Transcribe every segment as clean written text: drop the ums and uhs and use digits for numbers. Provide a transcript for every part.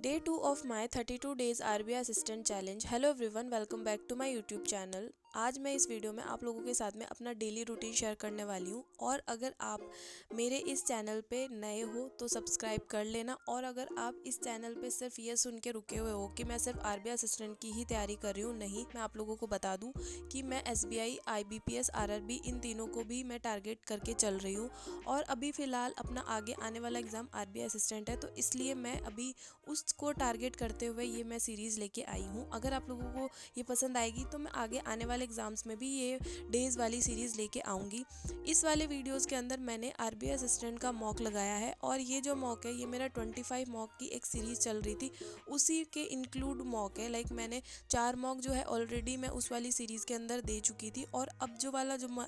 Day 2 of my 32 days RBI assistant challenge. Hello everyone, welcome back to my YouTube channel. आज मैं इस video में आप लोगों के साथ में अपना डेली रूटीन शेयर करने वाली हूँ। और अगर आप मेरे इस चैनल पे नए हो तो सब्सक्राइब कर लेना। और अगर आप इस चैनल पे सिर्फ ये सुन के रुके हुए हो कि मैं सिर्फ RBI असिस्टेंट की ही तैयारी कर रही हूँ, नहीं, मैं आप लोगों को बता दूँ कि मैं SBI, IBPS, RRB इन तीनों को भी मैं टारगेट करके चल रही हूँ। और अभी फ़िलहाल अपना आगे आने वाला एग्ज़ाम RBI असिस्टेंट है, तो इसलिए मैं अभी उसको टारगेट करते हुए ये मैं सीरीज़ लेके आई हूँ। अगर आप लोगों को ये पसंद आएगी तो मैं आगे आने वाले एग्ज़ाम्स में भी ये डेज़ वाली सीरीज़ लेके आऊँगी। इस वाले वीडियोस के अंदर मैंने RBI असिस्टेंट का मॉक लगाया है, और ये जो मॉक है ये मेरा 25 मॉक की एक सीरीज़ चल रही थी, उसी के इंक्लूड मॉक है। लाइक मैंने 4 मॉक जो है ऑलरेडी मैं उस वाली सीरीज़ के अंदर दे चुकी थी, और अब जो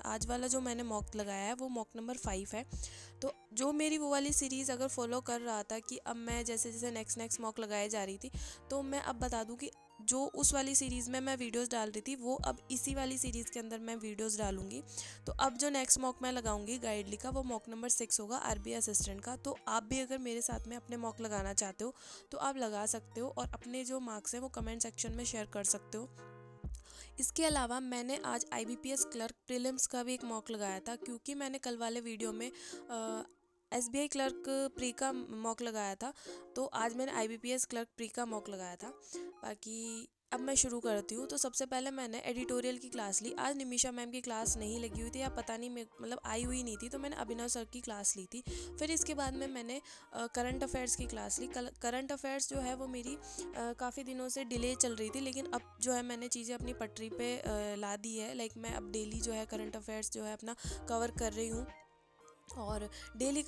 आज वाला जो मैंने मॉक लगाया है वो मॉक नंबर 5 है। तो जो मेरी वो वाली सीरीज़ अगर फॉलो कर रहा था कि अब मैं जैसे जैसे नेक्स्ट मॉक लगाए जा रही थी, तो मैं अब बता दूं कि जो उस वाली सीरीज़ में मैं वीडियोस डाल रही थी वो अब इसी वाली सीरीज़ के अंदर मैं वीडियोस डालूंगी। तो अब जो नेक्स्ट मॉक मैं लगाऊंगी गाइडली का, वो मॉक नंबर 6 होगा RBI असिस्टेंट का। तो आप भी अगर मेरे साथ में अपने मॉक लगाना चाहते हो तो आप लगा सकते हो, और अपने जो मार्क्स हैं वो कमेंट सेक्शन में शेयर कर सकते हो। इसके अलावा मैंने आज IBPS क्लर्क प्रीलिम्स का भी एक मॉक लगाया था, क्योंकि मैंने कल वाले वीडियो में SBI क्लर्क प्री का मॉक लगाया था, तो आज मैंने IBPS क्लर्क प्री का मॉक लगाया था। बाकी अब मैं शुरू करती हूँ। तो सबसे पहले मैंने एडिटोरियल की क्लास ली। आज निमिषा मैम की क्लास नहीं लगी हुई थी, या पता नहीं, मतलब आई हुई नहीं थी, तो मैंने अभिनव सर की क्लास ली थी। फिर इसके बाद में मैंने करंट अफेयर्स की क्लास ली। करंट अफेयर्स जो है वो मेरी काफ़ी दिनों से डिले चल रही थी, लेकिन अब जो है मैंने चीज़ें अपनी पटरी पे ला दी है। लाइक मैं अब डेली जो है करंट अफेयर्स जो है अपना कवर कर रही हूँ। और डेली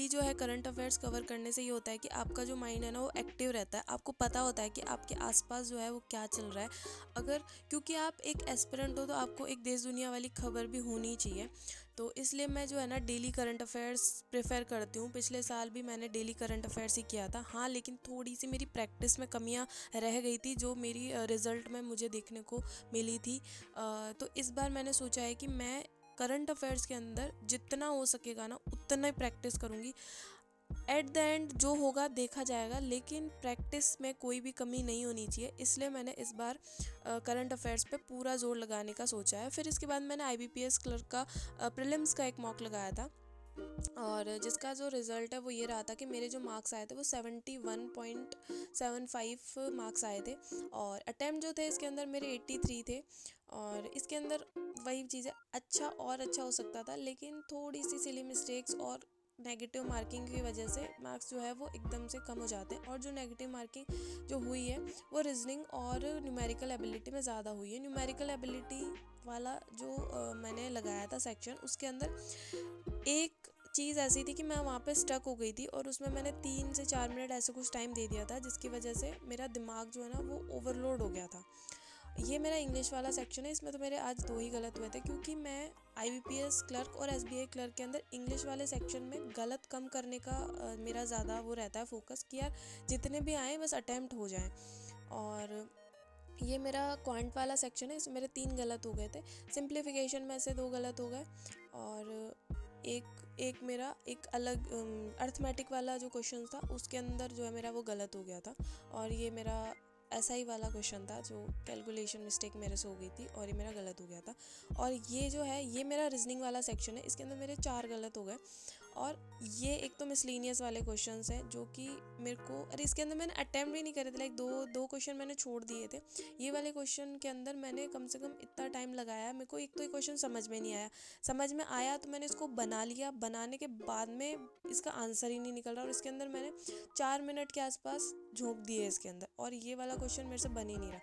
जो है करंट अफेयर्स कवर करने से ये होता है कि आपका जो माइंड है ना वो एक्टिव रहता है। आपको पता होता है कि आपके आसपास जो है वो क्या चल रहा है। अगर क्योंकि आप एक एस्पिरेंट हो तो आपको एक देश दुनिया वाली खबर भी होनी चाहिए। तो इसलिए मैं जो है ना डेली करंट अफेयर्स प्रेफर करती हूँ। पिछले साल भी मैंने डेली करंट अफेयर्स ही किया था, हाँ, लेकिन थोड़ी सी मेरी प्रैक्टिस में कमियाँ रह गई थी, जो मेरी रिज़ल्ट में मुझे देखने को मिली थी। तो इस बार मैंने सोचा है कि मैं करंट अफेयर्स के अंदर जितना हो सकेगा ना उतना ही प्रैक्टिस करूँगी। एट द एंड जो होगा देखा जाएगा, लेकिन प्रैक्टिस में कोई भी कमी नहीं होनी चाहिए। इसलिए मैंने इस बार करंट अफेयर्स पे पूरा जोर लगाने का सोचा है। फिर इसके बाद मैंने IBPS क्लर्क का प्रीलिम्स का एक मॉक लगाया था, और जिसका जो रिज़ल्ट है वो ये रहा था कि मेरे जो मार्क्स आए थे वो 71.75 मार्क्स आए थे। और अटैम्प्ट जो थे इसके अंदर मेरे 83 थे। और इसके अंदर वही चीज़ें अच्छा हो सकता था, लेकिन थोड़ी सी सिली मिस्टेक्स और नेगेटिव मार्किंग की वजह से मार्क्स जो है वो एकदम से कम हो जाते हैं। और जो नेगेटिव मार्किंग जो हुई है वो रीजनिंग और न्यूमेरिकल एबिलिटी में ज़्यादा हुई है। न्यूमेरिकल एबिलिटी वाला जो मैंने लगाया था सेक्शन, उसके अंदर एक चीज़ ऐसी थी कि मैं वहाँ पे स्टक हो गई थी, और उसमें मैंने 3 से 4 मिनट ऐसे कुछ टाइम दे दिया था, जिसकी वजह से मेरा दिमाग जो है ना वो ओवरलोड हो गया था। ये मेरा इंग्लिश वाला सेक्शन है, इसमें तो मेरे आज 2 ही गलत हुए थे, क्योंकि मैं IBPS क्लर्क और SBI क्लर्क के अंदर इंग्लिश वाले सेक्शन में गलत कम करने का मेरा ज़्यादा वो रहता है फोकस, कि यार जितने भी आए बस अटैम्प्ट हो जाएं। और ये मेरा क्वांट वाला सेक्शन है, इसमें मेरे 3 गलत हो गए थे। सिंप्लीफिकेशन में से 2 गलत हो गए, और एक एक मेरा एक अलग अर्थमेटिक वाला जो क्वेश्चन था उसके अंदर जो है मेरा वो गलत हो गया था। और ये मेरा ऐसा ही वाला क्वेश्चन था जो कैलकुलेशन मिस्टेक मेरे से हो गई थी, और ये मेरा गलत हो गया था। और ये जो है ये मेरा रीजनिंग वाला सेक्शन है, इसके अंदर मेरे 4 गलत हो गए। और ये एक तो मिसलीनियस वाले क्वेश्चंस हैं जो कि मेरे को, अरे इसके अंदर मैंने अटैम्प्ट भी नहीं करे थे, लाइक दो क्वेश्चन मैंने छोड़ दिए थे। ये वाले क्वेश्चन के अंदर मैंने कम से कम इतना टाइम लगाया। मेरे को एक तो ये क्वेश्चन समझ में नहीं आया, समझ में आया तो मैंने इसको बना लिया, बनाने के बाद में इसका आंसर ही नहीं निकल रहा, और इसके अंदर मैंने 4 मिनट के आसपास झोंक दिए इसके अंदर, और ये वाला क्वेश्चन मेरे से बन ही नहीं रहा।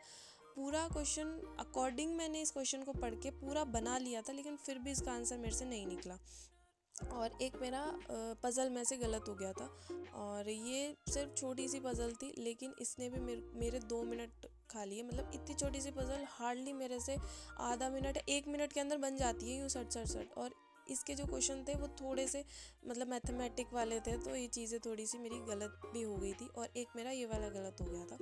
पूरा क्वेश्चन अकॉर्डिंग मैंने इस क्वेश्चन को पढ़ के पूरा बना लिया था, लेकिन फिर भी इसका आंसर मेरे से नहीं निकला। और एक मेरा पज़ल में से गलत हो गया था, और ये सिर्फ छोटी सी पज़ल थी, लेकिन इसने भी मेरे 2 मिनट खा लिए। मतलब इतनी छोटी सी पज़ल हार्डली मेरे से आधा मिनट 1 मिनट के अंदर बन जाती है, यूँ सट सट सट। और इसके जो क्वेश्चन थे वो थोड़े से मतलब मैथमेटिक वाले थे, तो ये चीज़ें थोड़ी सी मेरी गलत भी हो गई थी, और एक मेरा ये वाला गलत हो गया था।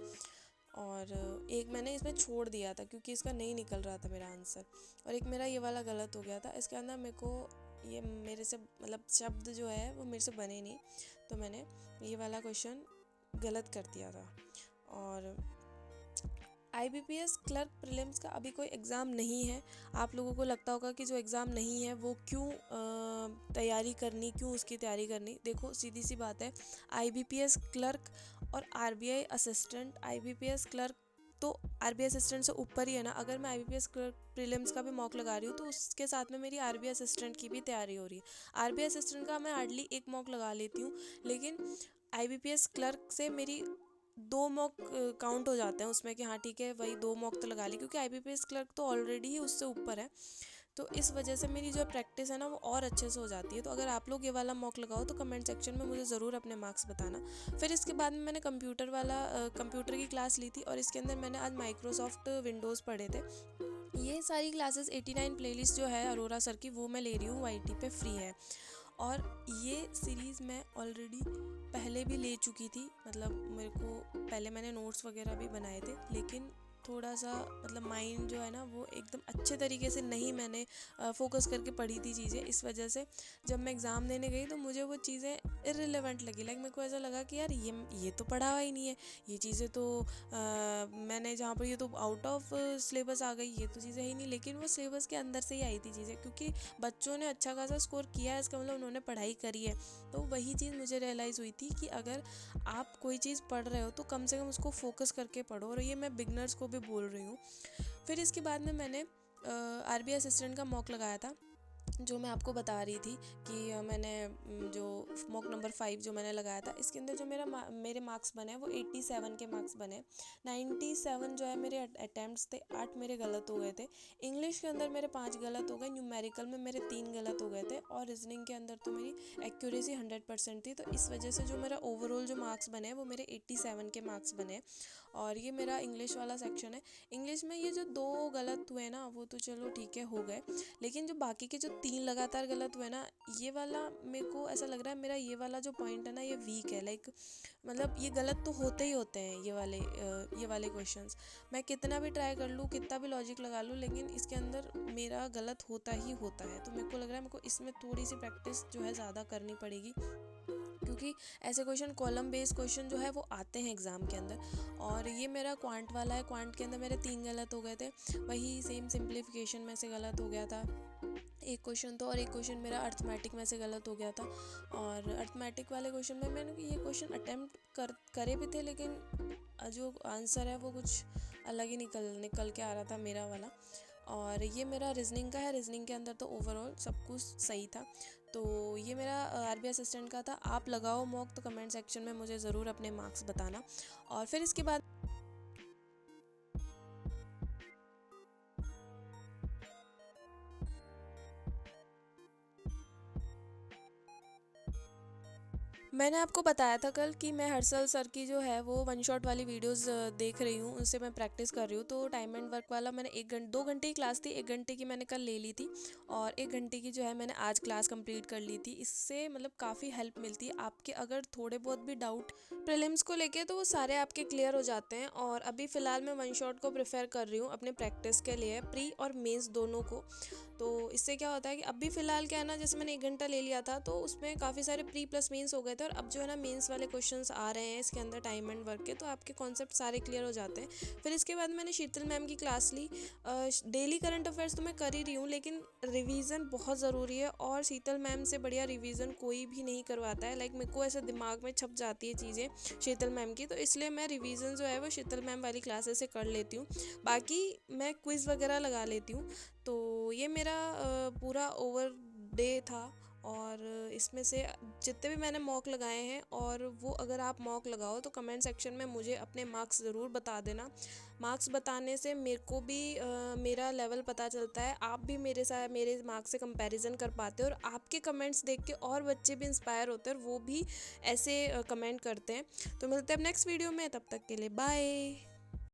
और एक मैंने इसमें छोड़ दिया था क्योंकि इसका नहीं निकल रहा था मेरा आंसर, और एक मेरा ये वाला गलत हो गया था। इसके अंदर मेरे को ये मेरे से मतलब शब्द जो है वो मेरे से बने नहीं, तो मैंने ये वाला क्वेश्चन गलत कर दिया था। और IBPS क्लर्क प्रीलिम्स का अभी कोई एग्ज़ाम नहीं है। आप लोगों को लगता होगा कि जो एग्ज़ाम नहीं है वो क्यों तैयारी करनी, क्यों उसकी तैयारी करनी। देखो सीधी सी बात है, IBPS क्लर्क और RBI असिस्टेंट, IBPS क्लर्क तो RBI असिस्टेंट से ऊपर ही है ना। अगर मैं IBPS क्लर्क प्रीलिम्स का भी मॉक लगा रही हूँ तो उसके साथ में मेरी RBI असिस्टेंट की भी तैयारी हो रही है। RBI असिस्टेंट का मैं हार्डली एक मॉक लगा लेती हूँ, लेकिन IBPS क्लर्क से मेरी 2 मॉक काउंट हो जाते हैं उसमें कि हाँ ठीक है वही 2 मॉक तो लगा ली, क्योंकि IBPS क्लर्क तो ऑलरेडी ही उससे ऊपर है। तो इस वजह से मेरी जो प्रैक्टिस है ना वो और अच्छे से हो जाती है। तो अगर आप लोग ये वाला मॉक लगाओ तो कमेंट सेक्शन में मुझे ज़रूर अपने मार्क्स बताना। फिर इसके बाद में मैंने कंप्यूटर की क्लास ली थी, और इसके अंदर मैंने आज माइक्रोसॉफ्ट विंडोज़ पढ़े थे। ये सारी क्लासेस 89 प्लेलिस्ट जो है अरोरा सर की, वो मैं ले रही हूँ, YT पे फ्री है। और ये सीरीज़ मैं ऑलरेडी पहले भी ले चुकी थी, मतलब मेरे को पहले मैंने नोट्स वगैरह भी बनाए थे, लेकिन थोड़ा सा मतलब माइंड जो है ना वो एकदम अच्छे तरीके से नहीं मैंने फोकस करके पढ़ी थी चीज़ें। इस वजह से जब मैं एग्ज़ाम देने गई तो मुझे वो चीज़ें इर्रिलेवेंट लगी। लाइक मेरे को ऐसा लगा कि यार ये तो पढ़ा हुआ ही नहीं है, ये चीज़ें तो मैंने जहाँ पर ये तो आउट ऑफ सिलेबस आ गई, ये तो चीज़ें ही नहीं। लेकिन वो सिलेबस के अंदर से ही आई थी चीज़ें, क्योंकि बच्चों ने अच्छा खासा स्कोर किया है, इसका मतलब उन्होंने पढ़ाई करी है। तो वही चीज़ मुझे रियलाइज़ हुई थी कि अगर आप कोई चीज़ पढ़ रहे हो तो कम से कम उसको फोकस करके पढ़ो, और ये मैं बिगनर्स को भी बोल रही हूँ। फिर इसके बाद में मैंने RBI असिस्टेंट का मॉक लगाया था, जो मैं आपको बता रही थी कि मैंने जो मॉक नंबर 5 जो मैंने लगाया था, इसके अंदर जो मेरे मार्क्स बने वो 87 के मार्क्स बने। 97 जो है मेरे अटैम्प्ट्स थे, 8 मेरे गलत हो गए थे। इंग्लिश के अंदर मेरे 5 गलत हो गए, न्यूमेरिकल में मेरे 3 गलत हो गए थे, और रीजनिंग के अंदर तो मेरी एक्यूरेसी 100% थी। तो इस वजह से जो मेरा ओवरऑल जो मार्क्स बने वो मेरे 87 के मार्क्स बने। और ये मेरा इंग्लिश वाला सेक्शन है। इंग्लिश में ये जो 2 गलत हुए ना वो तो चलो ठीक है हो गए, लेकिन जो बाकी के जो 3 लगातार गलत हुए ना, ये वाला मेरे को ऐसा लग रहा है मेरा ये वाला जो पॉइंट है ना ये वीक है। लाइक मतलब ये गलत तो होते ही होते हैं ये वाले क्वेश्चंस। मैं कितना भी ट्राई कर लूँ, कितना भी लॉजिक लगा लूँ, लेकिन इसके अंदर मेरा गलत होता ही होता है। तो मेरे को लग रहा है मेरे को इसमें थोड़ी सी प्रैक्टिस जो है ज़्यादा करनी पड़ेगी, क्योंकि ऐसे क्वेश्चन कॉलम बेस्ड क्वेश्चन जो है वो आते हैं एग्ज़ाम के अंदर। और ये मेरा क्वांट वाला है, क्वांट के अंदर मेरे 3 गलत हो गए थे। वही सेम सिंप्लीफिकेशन में से गलत हो गया था एक क्वेश्चन तो, और एक क्वेश्चन मेरा अर्थमेटिक में से गलत हो गया था। और अर्थमेटिक वाले क्वेश्चन में मैंने ये क्वेश्चन अटैम्प्ट करे भी थे, लेकिन जो आंसर है वो कुछ अलग ही निकल के आ रहा था मेरा वाला। और ये मेरा रीजनिंग का है, रीजनिंग के अंदर तो ओवरऑल सब कुछ सही था। तो ये मेरा RBI असिस्टेंट का था। आप लगाओ मॉक तो कमेंट सेक्शन में मुझे ज़रूर अपने मार्क्स बताना। और फिर इसके बाद मैंने आपको बताया था कल कि मैं हर्षल सर की जो है वो वन शॉट वाली वीडियोस देख रही हूँ, उनसे मैं प्रैक्टिस कर रही हूँ। तो टाइम एंड वर्क वाला मैंने 2 घंटे की क्लास थी, 1 घंटे की मैंने कल ले ली थी, और 1 घंटे की जो है मैंने आज क्लास कंप्लीट कर ली थी। इससे मतलब काफ़ी हेल्प मिलती है आपके, अगर थोड़े बहुत भी डाउट प्रीलिम्स को लेके तो वो सारे आपके क्लियर हो जाते हैं। और अभी फ़िलहाल मैं वन शॉट को प्रेफर कर रही हूँ अपने प्रैक्टिस के लिए, प्री और मेंस दोनों को। तो इससे क्या होता है कि अभी फ़िलहाल क्या है ना, जैसे मैंने 1 घंटा ले लिया था तो उसमें काफ़ी सारे प्री प्लस मेंस हो गए थे, और अब जो है ना मेंस वाले क्वेश्चंस आ रहे हैं इसके अंदर टाइम एंड वर्क के, तो आपके कॉन्सेप्ट सारे क्लियर हो जाते हैं। फिर इसके बाद मैंने शीतल मैम की क्लास ली। डेली करंट अफेयर्स तो मैं कर ही रही हूँ, लेकिन रिवीजन बहुत ज़रूरी है, और शीतल मैम से बढ़िया रिवीजन कोई भी नहीं करवाता है। लाइक मेरे को ऐसे दिमाग में छप जाती है चीज़ें शीतल मैम की, तो इसलिए मैं रिवीजन जो है वो शीतल मैम वाली क्लासेस से कर लेती हूँ। बाकी मैं क्विज़ वगैरह लगा लेती हूँ। तो ये मेरा पूरा ओवर डे था, और इसमें से जितने भी मैंने मॉक लगाए हैं, और वो अगर आप मॉक लगाओ तो कमेंट सेक्शन में मुझे अपने मार्क्स ज़रूर बता देना। मार्क्स बताने से मेरे को भी मेरा लेवल पता चलता है, आप भी मेरे मार्क्स से कंपैरिजन कर पाते हो, और आपके कमेंट्स देख के और बच्चे भी इंस्पायर होते हैं और वो भी ऐसे कमेंट करते हैं। तो मिलते हैं नेक्स्ट वीडियो में, तब तक के लिए बाय।